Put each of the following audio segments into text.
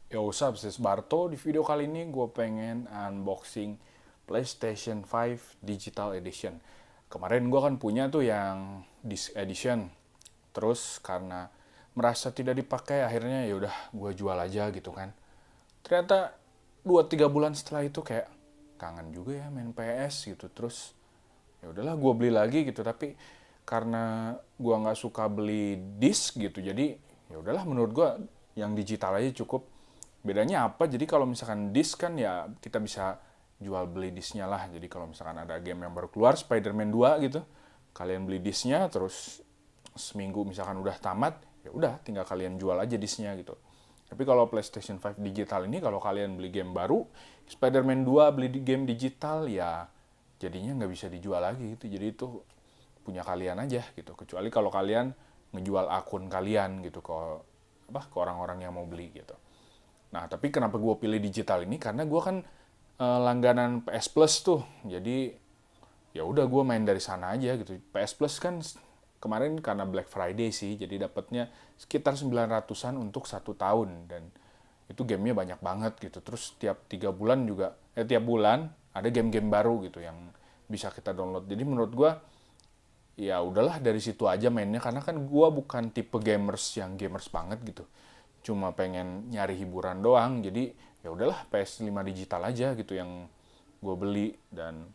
Yo, what's up, this is Barto. Di video kali ini gue pengen unboxing PlayStation 5 Digital Edition. Kemarin gue kan punya tuh yang Disc Edition. Terus karena merasa tidak dipakai, akhirnya ya udah gue jual aja gitu kan. Ternyata 2-3 bulan setelah itu kayak kangen juga ya main PS gitu. Terus ya udahlah gue beli lagi gitu. Tapi karena gue nggak suka beli disc gitu, jadi ya udahlah menurut gue yang digital aja cukup. Bedanya apa? Jadi kalau misalkan disc kan ya kita bisa jual beli discnya lah. Jadi kalau misalkan ada game yang baru keluar, Spider-Man 2 gitu, kalian beli discnya, terus seminggu misalkan udah tamat, ya udah tinggal kalian jual aja discnya gitu. Tapi kalau PlayStation 5 digital ini, kalau kalian beli game baru, Spider-Man 2 beli game digital, ya jadinya nggak bisa dijual lagi gitu. Jadi itu punya kalian aja gitu. Kecuali kalau kalian ngejual akun kalian gitu ke orang-orang yang mau beli gitu. Nah, tapi kenapa gue pilih digital ini? Karena gue kan langganan PS Plus tuh. Jadi ya udah gue main dari sana aja gitu. PS Plus kan kemarin karena Black Friday sih, jadi dapatnya sekitar 900-an untuk 1 tahun. Dan itu gamenya banyak banget gitu. Terus tiap bulan ada game-game baru gitu yang bisa kita download. Jadi menurut gue ya udahlah dari situ aja mainnya, karena kan gue bukan tipe gamers yang gamers banget gitu, cuma pengen nyari hiburan doang. Jadi ya udahlah PS5 digital aja gitu yang gue beli. Dan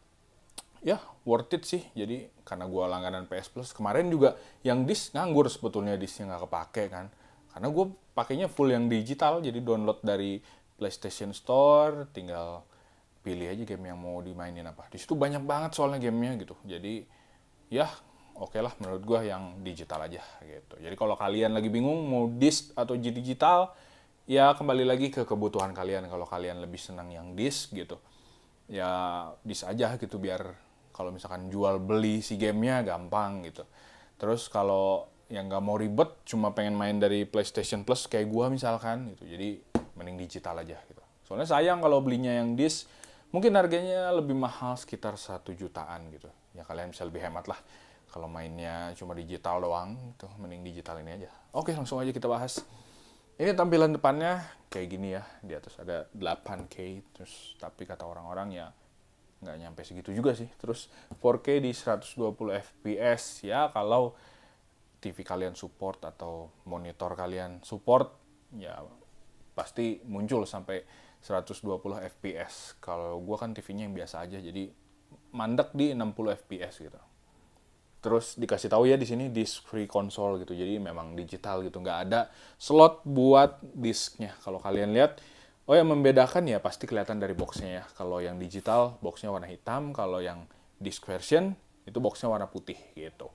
ya worth it sih, jadi karena gue langganan PS Plus. Kemarin juga yang disc nganggur, sebetulnya discnya nggak kepake kan, karena gue pakainya full yang digital. Jadi download dari PlayStation Store, tinggal pilih aja game yang mau dimainin apa. Di situ banyak banget soalnya gamenya gitu. Jadi ya oke lah menurut gue yang digital aja gitu. Jadi kalau kalian lagi bingung mau disc atau digital, ya kembali lagi ke kebutuhan kalian. Kalau kalian lebih senang yang disc gitu, ya disc aja gitu, biar kalau misalkan jual beli si gamenya gampang gitu. Terus kalau yang nggak mau ribet, cuma pengen main dari PlayStation Plus kayak gue misalkan gitu, jadi mending digital aja gitu. Soalnya sayang kalau belinya yang disc, mungkin harganya lebih mahal sekitar 1 jutaan gitu. Ya kalian bisa lebih hemat lah. Kalau mainnya cuma digital doang, tuh mending digital ini aja. Oke, langsung aja kita bahas. Ini tampilan depannya kayak gini ya. Di atas ada 8K, terus tapi kata orang-orang ya nggak nyampe segitu juga sih. Terus 4K di 120 fps ya, kalau TV kalian support atau monitor kalian support, ya pasti muncul sampai 120 fps. Kalau gue kan TV-nya yang biasa aja, jadi mandek di 60 fps gitu. Terus dikasih tahu ya di sini disc free console gitu, jadi memang digital gitu, nggak ada slot buat disknya. Kalau kalian lihat, oh yang membedakan ya pasti kelihatan dari boxnya ya. Kalau yang digital boxnya warna hitam, kalau yang disc version itu boxnya warna putih gitu.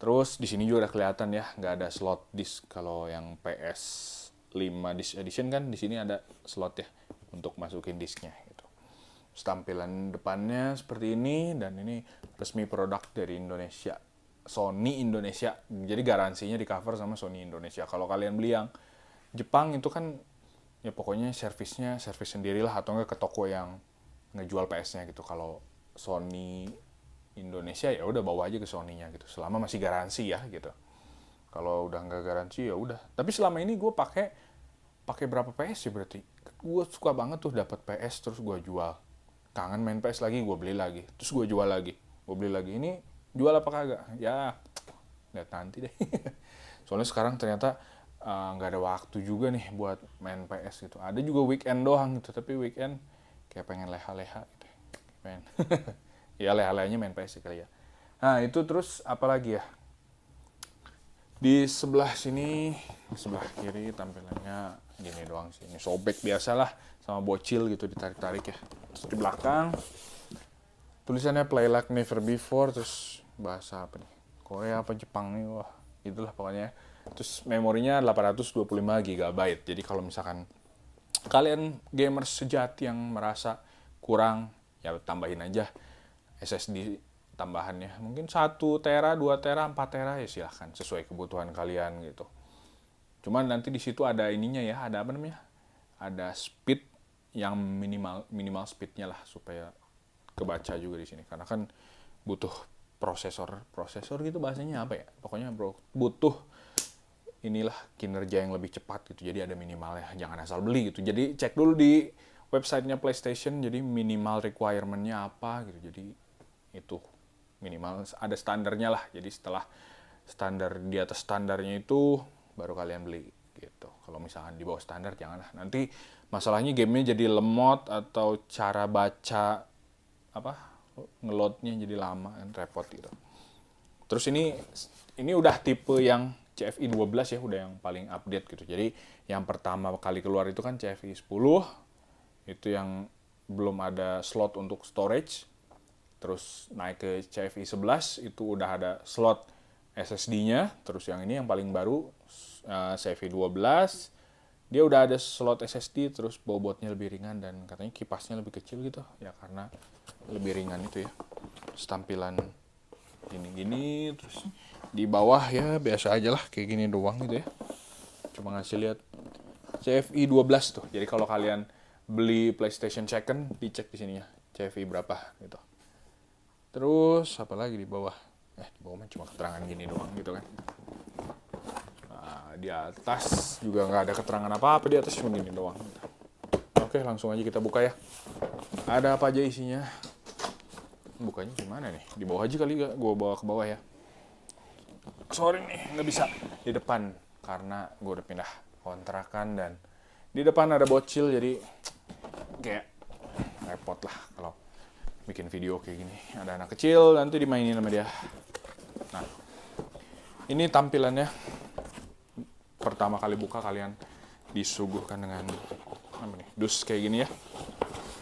Terus di sini juga udah kelihatan ya, nggak ada slot disk. Kalau yang PS5 disc edition kan di sini ada slot ya untuk masukin disknya gitu. Terus tampilan depannya seperti ini, dan ini resmi produk dari Indonesia, Sony Indonesia. Jadi garansinya di cover sama Sony Indonesia. Kalau kalian beli yang Jepang itu kan ya pokoknya servisnya servis sendirilah, atau enggak ke toko yang ngejual PS-nya gitu. Kalau Sony Indonesia ya udah bawa aja ke Sony-nya gitu, selama masih garansi ya gitu. Kalau udah nggak garansi ya udah. Tapi selama ini gue pakai pakai berapa PS sih berarti? Gue suka banget tuh dapat PS terus gue jual. Kangen main PS lagi, gue beli lagi. Terus gue jual lagi. Gue beli lagi. Ini jual apa kagak? Ya lihat nanti deh. Soalnya sekarang ternyata nggak ada waktu juga nih buat main PS gitu. Ada juga weekend doang gitu, tapi weekend kayak pengen leha-leha gitu. Pengen. Ya leha-lehanya main PS sih kali ya. Nah itu, terus apa lagi ya? Di sebelah sini, sebelah kiri tampilannya gini doang sih. Ini sobek biasalah, sama bocil gitu ditarik-tarik ya. Terus di belakang tulisannya Play Like Never Before, terus bahasa apa nih? Korea apa Jepang nih, wah itulah pokoknya. Terus memorinya 825 GB. Jadi kalau misalkan kalian gamers sejati yang merasa kurang, ya tambahin aja SSD tambahannya. Mungkin 1 tera, 2 tera, 4 tera, ya silahkan sesuai kebutuhan kalian gitu. Cuman nanti di situ ada ininya ya, ada apa namanya? Ada speed yang minimal minimal speednya lah, supaya kebaca juga di sini. Karena kan butuh prosesor gitu bahasanya apa ya? Pokoknya bro, butuh inilah kinerja yang lebih cepat gitu. Jadi ada minimalnya, jangan asal beli gitu. Jadi cek dulu di websitenya PlayStation, jadi minimal requirement-nya apa gitu. Jadi itu minimal ada standarnya lah. Jadi setelah standar di atas standarnya itu baru kalian beli gitu. Kalau misalkan di bawah standar janganlah. Nanti masalahnya gamenya jadi lemot atau cara baca apa ngeloadnya jadi lama kan repot gitu. Terus ini udah tipe yang CFI 12 ya, udah yang paling update gitu. Jadi yang pertama kali keluar itu kan CFI 10, itu yang belum ada slot untuk storage. Terus naik ke CFI 11 itu udah ada slot SSD-nya. Terus yang ini yang paling baru CFI 12, dia udah ada slot SSD, terus bobotnya lebih ringan dan katanya kipasnya lebih kecil gitu ya, karena lebih ringan itu ya. Terus tampilan gini-gini, terus di bawah ya biasa aja lah kayak gini doang gitu ya, cuma ngasih lihat CFI 12 tuh. Jadi kalau kalian beli PlayStation second dicek di sini ya CFI berapa gitu. Terus apa lagi di bawah, di bawah mah cuma keterangan gini doang gitu kan. Nah, di atas juga nggak ada keterangan apa-apa, di atas cuma gini doang gitu. Oke, langsung aja kita buka ya. Ada apa aja isinya, bukanya gimana nih? Di bawah aja kali gak gue bawa ke bawah ya. Sorry nih, nggak bisa di depan karena gue udah pindah kontrakan dan di depan ada bocil, jadi kayak repot lah kalau bikin video kayak gini. Ada anak kecil nanti dimainin sama dia. Nah, ini tampilannya. Pertama kali buka kalian disuguhkan dengan apa nih, dus kayak gini ya.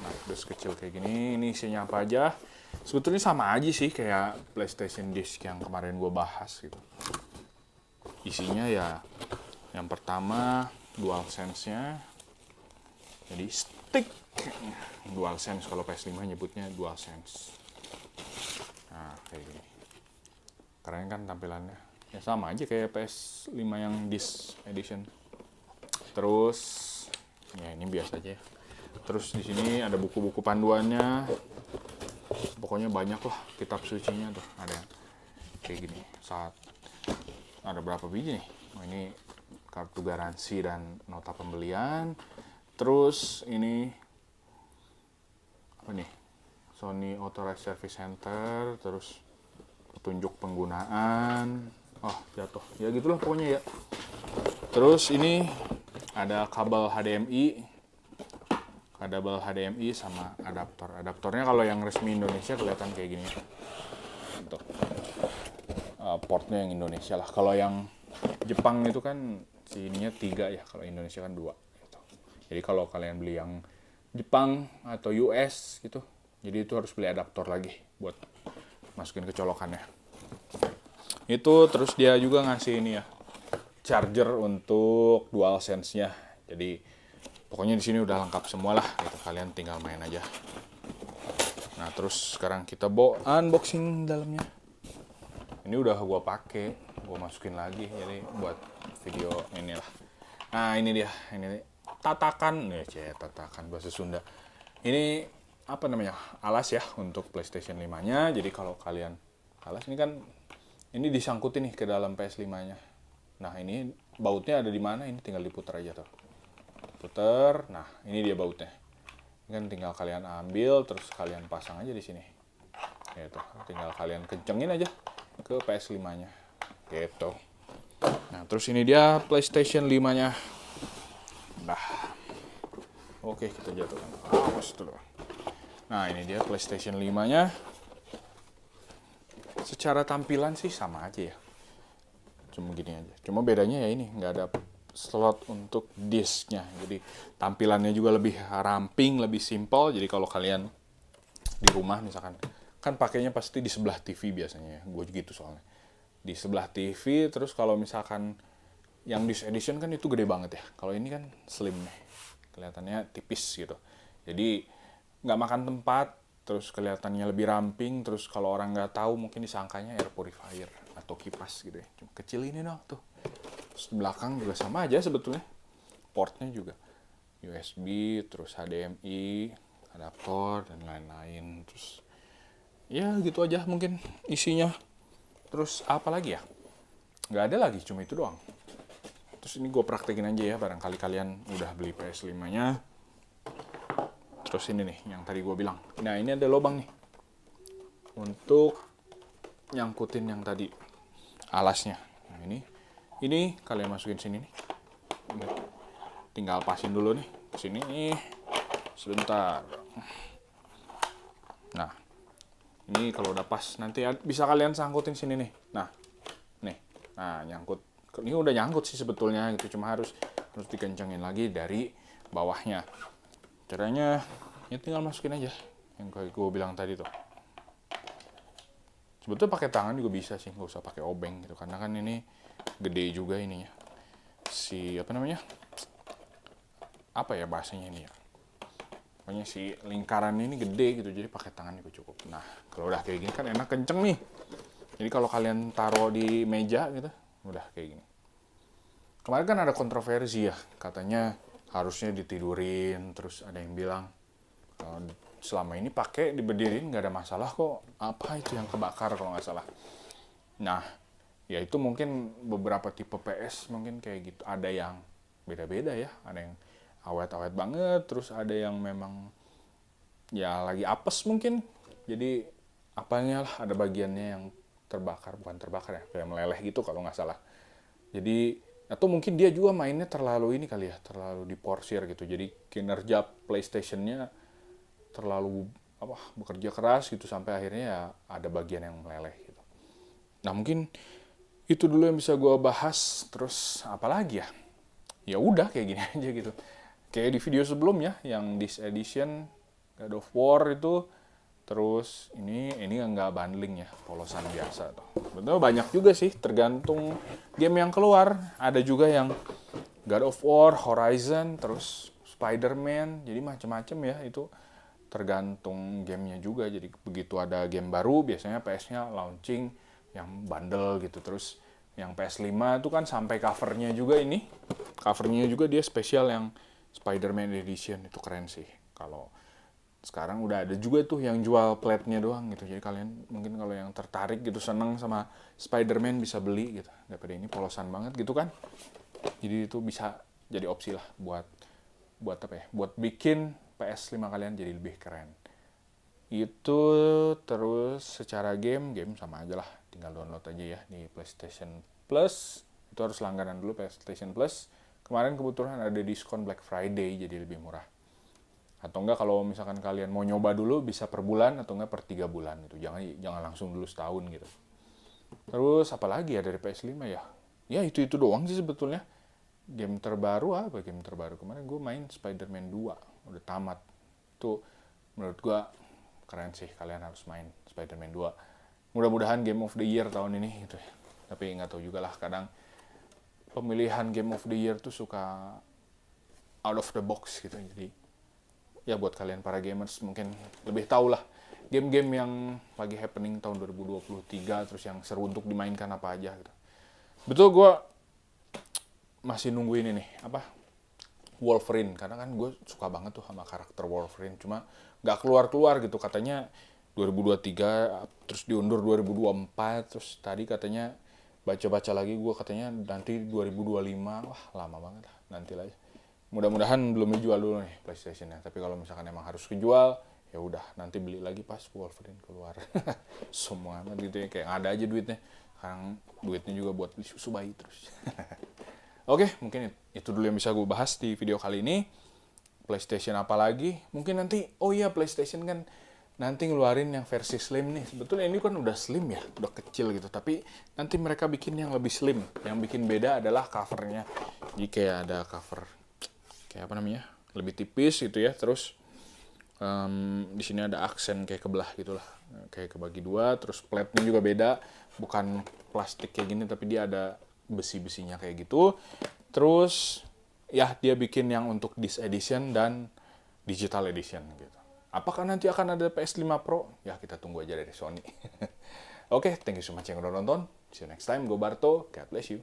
Nah, dus kecil kayak gini. Ini isinya apa aja? Sebetulnya sama aja sih kayak PlayStation Disc yang kemarin gue bahas gitu. Isinya ya yang pertama DualSense-nya. Jadi stick DualSense, kalau PS5 nyebutnya DualSense. Nah, kayak gini. Keren kan tampilannya? Ya sama aja kayak PS5 yang Disc Edition. Terus ya ini biasa aja ya. Terus di sini ada buku-buku panduannya. Pokoknya banyak lah kitab sucinya tuh. Ada kayak gini. Ada berapa biji nih? Oh, ini kartu garansi dan nota pembelian. Terus ini apa nih? Sony Authorized Service Center. Terus petunjuk penggunaan. Oh, jatuh. Ya gitulah pokoknya ya. Terus ini ada kabel HDMI sama adaptor. Adaptornya kalau yang resmi Indonesia kelihatan kayak gini. Untuk portnya yang Indonesia lah. Kalau yang Jepang itu kan sininya 3 ya. Kalau Indonesia kan 2. Gitu. Jadi kalau kalian beli yang Jepang atau US gitu, jadi itu harus beli adaptor lagi buat masukin ke colokannya. Itu terus dia juga ngasih ini ya, charger untuk DualSense-nya. Jadi pokoknya di sini udah lengkap semua lah gitu, kalian tinggal main aja. Nah, terus sekarang kita unboxing dalamnya. Ini udah gua pakai, gua masukin lagi jadi buat video inilah. Nah, ini dia, ini tatakan bahasa Sunda. Ini apa namanya? Alas ya untuk PlayStation 5-nya. Jadi kalau kalian alas ini kan ini disangkutin nih ke dalam PS5-nya. Nah, ini bautnya ada di mana? Ini tinggal diputar aja tuh. Puter. Nah, ini dia bautnya. Ini kan tinggal kalian ambil terus kalian pasang aja di sini. Gitu. Tinggal kalian kencengin aja ke PS5-nya. Gitu. Nah, terus ini dia PlayStation 5-nya. Nah. Oke, kita jatuhkan. Awas dulu. Nah, ini dia PlayStation 5-nya. Secara tampilan sih sama aja ya. Cuma gini aja. Cuma bedanya ya ini, nggak ada slot untuk disknya. Jadi tampilannya juga lebih ramping, lebih simpel. Jadi kalau kalian di rumah misalkan, kan pakainya pasti di sebelah TV biasanya ya. Gue gitu soalnya. Di sebelah TV, terus kalau misalkan yang Disc Edition kan itu gede banget ya. Kalau ini kan slim nih. Kelihatannya tipis gitu. Jadi nggak makan tempat, terus kelihatannya lebih ramping. Terus kalau orang nggak tahu mungkin disangkanya air purifier atau kipas gitu ya. Cuma kecil ini dong tuh. Terus belakang juga sama aja sebetulnya. Portnya juga USB, terus HDMI, adaptor dan lain-lain. Terus ya gitu aja mungkin isinya. Terus apa lagi ya? Nggak ada lagi, cuma itu doang. Terus ini gue praktekin aja ya, barangkali kalian udah beli PS5-nya. Terus ini nih, yang tadi gue bilang. Nah, ini ada lubang nih. Untuk nyangkutin yang tadi alasnya. Nah, ini kalian masukin sini nih. Tinggal pasin dulu nih, sini nih. Sebentar. Nah, ini kalau udah pas, nanti bisa kalian sangkutin sini nih. Nah, nyangkut. Ini udah nyangkut sih sebetulnya gitu, cuma harus dikencengin lagi dari bawahnya. Caranya ya tinggal masukin aja yang kayak gue bilang tadi tuh. Sebetulnya pakai tangan juga bisa sih, nggak usah pakai obeng gitu, karena kan ini gede juga ininya. Apa ya bahasanya ini ya? Pokoknya si lingkaran ini gede gitu, jadi pakai tangan juga cukup. Nah, kalau udah kayak gini kan enak kenceng nih. Jadi kalau kalian taruh di meja gitu, udah kayak gini. Kemarin kan ada kontroversi ya, katanya harusnya ditidurin, terus ada yang bilang selama ini pakai diberdiriin nggak ada masalah kok, apa itu yang kebakar kalau nggak salah. Nah, ya itu mungkin beberapa tipe PS mungkin kayak gitu, ada yang beda-beda ya, ada yang awet-awet banget, terus ada yang memang ya lagi apes mungkin, jadi apanya lah, ada bagiannya yang bukan terbakar ya, kayak meleleh gitu kalau nggak salah. Jadi atau mungkin dia juga mainnya terlalu ini kali ya, terlalu diporsir gitu, jadi kinerja PlayStation-nya terlalu bekerja keras gitu sampai akhirnya ya ada bagian yang meleleh gitu. Nah, mungkin itu dulu yang bisa gue bahas. Terus apalagi ya, ya udah kayak gini aja gitu, kayak di video sebelumnya yang this edition God of War itu. Terus ini nggak bundling ya, polosan biasa tuh. Betul, banyak juga sih, tergantung game yang keluar. Ada juga yang God of War, Horizon, terus Spider-Man, jadi macam-macam ya, itu tergantung gamenya juga. Jadi begitu ada game baru, biasanya PS-nya launching yang bundle gitu. Terus yang PS5 itu kan sampai covernya juga ini. Covernya juga dia spesial yang Spider-Man Edition, itu keren sih. Kalau sekarang udah ada juga tuh yang jual plate-nya doang gitu. Jadi kalian mungkin kalau yang tertarik gitu, seneng sama Spider-Man, bisa beli gitu. Daripada ini polosan banget gitu kan. Jadi itu bisa jadi opsi lah buat apa ya? Buat bikin PS5 kalian jadi lebih keren. Itu terus secara game sama aja lah. Tinggal download aja ya di PlayStation Plus. Itu harus langganan dulu PlayStation Plus. Kemarin kebetulan ada diskon Black Friday, jadi lebih murah. Atau enggak kalau misalkan kalian mau nyoba dulu, bisa per bulan atau enggak per 3 bulan gitu. Jangan langsung dulu setahun gitu. Terus apalagi ya dari PS5 ya? Ya itu doang sih sebetulnya. Game terbaru apa? Game terbaru kemarin gue main Spider-Man 2, udah tamat. Itu menurut gue keren sih, kalian harus main Spider-Man 2. Mudah-mudahan Game of the Year tahun ini gitu ya. Tapi nggak tahu juga lah, kadang pemilihan Game of the Year tuh suka out of the box gitu. Jadi ya buat kalian para gamers mungkin lebih tahu lah game-game yang lagi happening tahun 2023, terus yang seru untuk dimainkan apa aja gitu. Betul, gue masih nungguin ini Wolverine, karena kan gue suka banget tuh sama karakter Wolverine, cuma nggak keluar gitu, katanya 2023 terus diundur 2024, terus tadi katanya baca-baca lagi gue katanya nanti 2025. Wah, lama banget lah, nanti lah ya. Mudah-mudahan belum dijual dulu nih PlayStation-nya. Tapi kalau misalkan emang harus kejual, ya udah nanti beli lagi pas Wolverine keluar. Semua gitu ya, kayak ada aja duitnya. Sekarang duitnya juga buat beli susu bayi terus. Oke, mungkin itu dulu yang bisa gue bahas di video kali ini. PlayStation apa lagi? Mungkin nanti, PlayStation kan nanti ngeluarin yang versi slim nih. Sebetulnya ini kan udah slim ya, udah kecil gitu. Tapi nanti mereka bikin yang lebih slim. Yang bikin beda adalah covernya. Jadi kayak ada cover kayak lebih tipis gitu ya. Terus di sini ada aksen kayak kebelah gitulah, kayak kebagi dua. Terus plate-nya juga beda, bukan plastik kayak gini, tapi dia ada besi-besinya kayak gitu. Terus ya dia bikin yang untuk this edition dan digital edition gitu. Apakah nanti akan ada PS5 Pro? Ya kita tunggu aja dari Sony. Oke, thank you so much yang udah nonton. See you next time. Go Barto. God bless you.